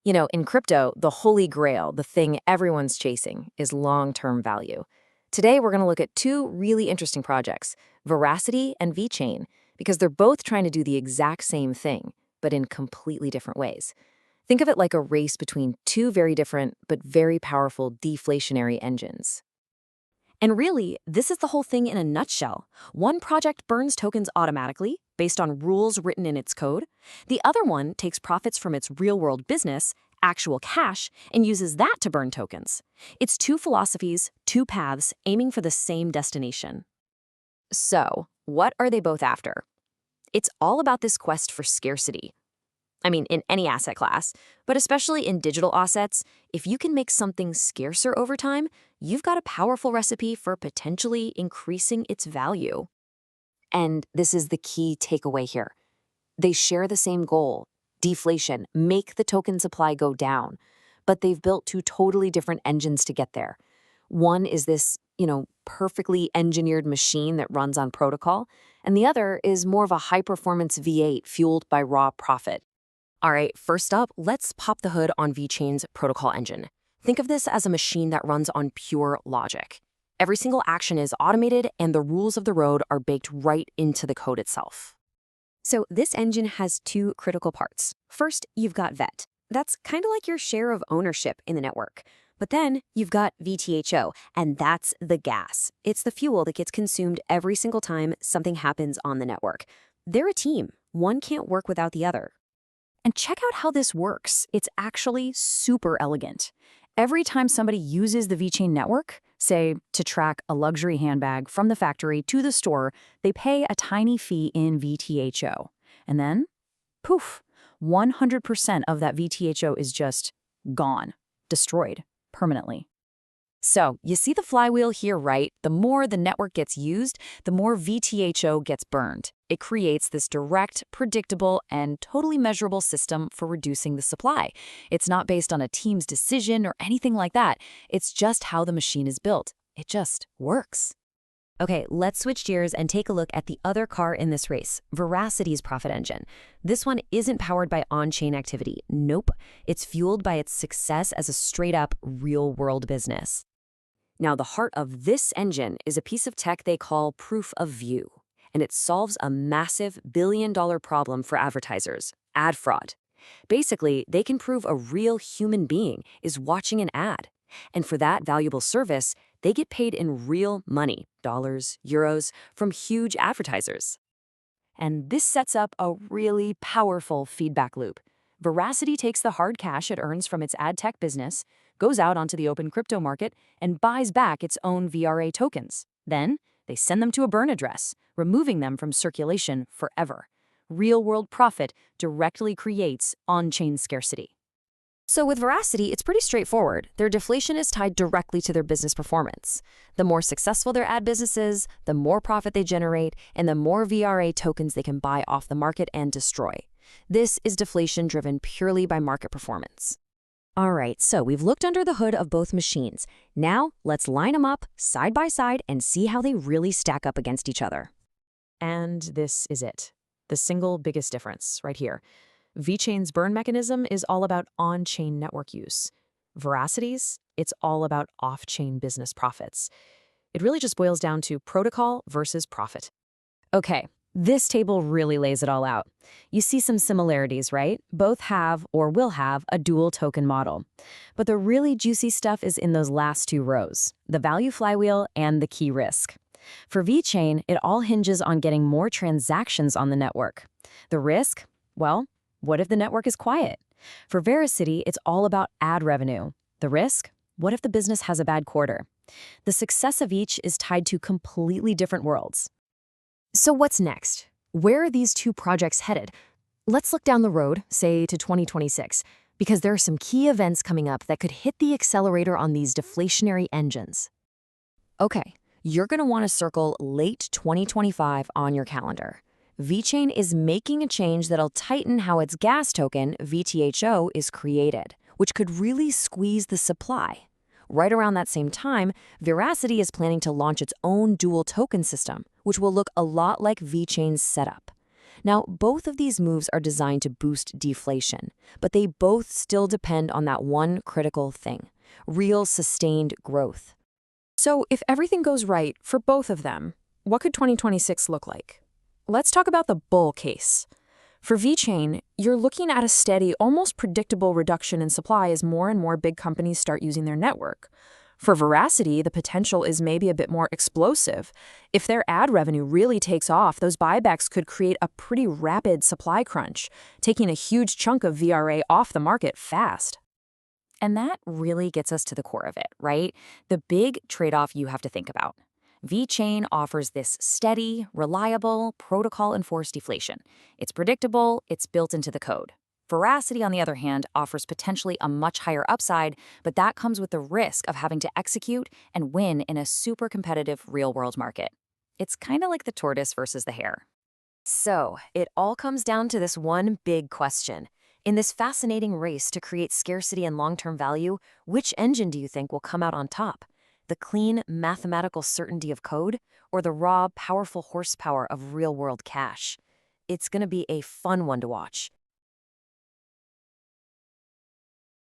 In crypto, the holy grail, the thing everyone's chasing, is long-term value. Today, we're going to look at two really interesting projects, Verasity and VeChain, because they're both trying to do the exact same thing, but in completely different ways. Think of it like a race between two very different but very powerful deflationary engines. And really, this is the whole thing in a nutshell. One project burns tokens automatically, based on rules written in its code. The other one takes profits from its real-world business, actual cash, and uses that to burn tokens. It's two philosophies, two paths, aiming for the same destination. So, what are they both after? It's all about this quest for scarcity. In any asset class, but especially in digital assets, if you can make something scarcer over time, you've got a powerful recipe for potentially increasing its value. And this is the key takeaway here. They share the same goal, deflation, make the token supply go down, but they've built two totally different engines to get there. One is this, perfectly engineered machine that runs on protocol, and the other is more of a high-performance V8 fueled by raw profit. All right, first up, let's pop the hood on VeChain's protocol engine. Think of this as a machine that runs on pure logic. Every single action is automated, and the rules of the road are baked right into the code itself. So this engine has two critical parts. First, you've got VET. That's kind of like your share of ownership in the network. But then you've got VTHO, and that's the gas. It's the fuel that gets consumed every single time something happens on the network. They're a team. One can't work without the other. And check out how this works. It's actually super elegant. Every time somebody uses the VeChain network, say to track a luxury handbag from the factory to the store, they pay a tiny fee in VTHO. And then, poof, 100% of that VTHO is just gone, destroyed permanently. So, you see the flywheel here, right? The more the network gets used, the more VTHO gets burned. It creates this direct, predictable, and totally measurable system for reducing the supply. It's not based on a team's decision or anything like that. It's just how the machine is built. It just works. Okay, let's switch gears and take a look at the other car in this race, Veracity's profit engine. This one isn't powered by on-chain activity. Nope. It's fueled by its success as a straight-up, real-world business. Now, the heart of this engine is a piece of tech they call proof of view, and it solves a massive billion-dollar problem for advertisers, ad fraud. Basically, they can prove a real human being is watching an ad, and for that valuable service, they get paid in real money, dollars, euros, from huge advertisers. And this sets up a really powerful feedback loop. Verasity takes the hard cash it earns from its ad tech business, goes out onto the open crypto market, and buys back its own VRA tokens. Then, they send them to a burn address, removing them from circulation forever. Real-world profit directly creates on-chain scarcity. So with Verasity, it's pretty straightforward. Their deflation is tied directly to their business performance. The more successful their ad business is, the more profit they generate, and the more VRA tokens they can buy off the market and destroy. This is deflation driven purely by market performance. All right, so we've looked under the hood of both machines. Now, let's line them up side by side and see how they really stack up against each other. And this is it. The single biggest difference right here. VeChain's burn mechanism is all about on-chain network use. Veracity's, it's all about off-chain business profits. It really just boils down to protocol versus profit. Okay, this table really lays it all out. You see some similarities, right? Both have or will have a dual token model. But the really juicy stuff is in those last two rows, the value flywheel and the key risk. For VeChain, it all hinges on getting more transactions on the network. The risk? Well, what if the network is quiet? For Verasity, it's all about ad revenue. The risk? What if the business has a bad quarter? The success of each is tied to completely different worlds. So what's next? Where are these two projects headed? Let's look down the road, say to 2026, because there are some key events coming up that could hit the accelerator on these deflationary engines. Okay, you're going to want to circle late 2025 on your calendar. VeChain is making a change that'll tighten how its gas token, VTHO, is created, which could really squeeze the supply. Right around that same time, Verasity is planning to launch its own dual token system, which will look a lot like VeChain's setup. Now, both of these moves are designed to boost deflation, but they both still depend on that one critical thing: real sustained growth. So if everything goes right for both of them, what could 2026 look like? Let's talk about the bull case. For VeChain, you're looking at a steady, almost predictable reduction in supply as more and more big companies start using their network. For Verasity, the potential is maybe a bit more explosive. If their ad revenue really takes off, those buybacks could create a pretty rapid supply crunch, taking a huge chunk of VRA off the market fast. And that really gets us to the core of it, right? The big trade-off you have to think about. VeChain offers this steady, reliable, protocol-enforced deflation. It's predictable, it's built into the code. Verasity, on the other hand, offers potentially a much higher upside, but that comes with the risk of having to execute and win in a super competitive real-world market. It's kind of like the tortoise versus the hare. So, it all comes down to this one big question. In this fascinating race to create scarcity and long-term value, which engine do you think will come out on top? The clean, mathematical certainty of code, or the raw, powerful horsepower of real-world cash? It's going to be a fun one to watch.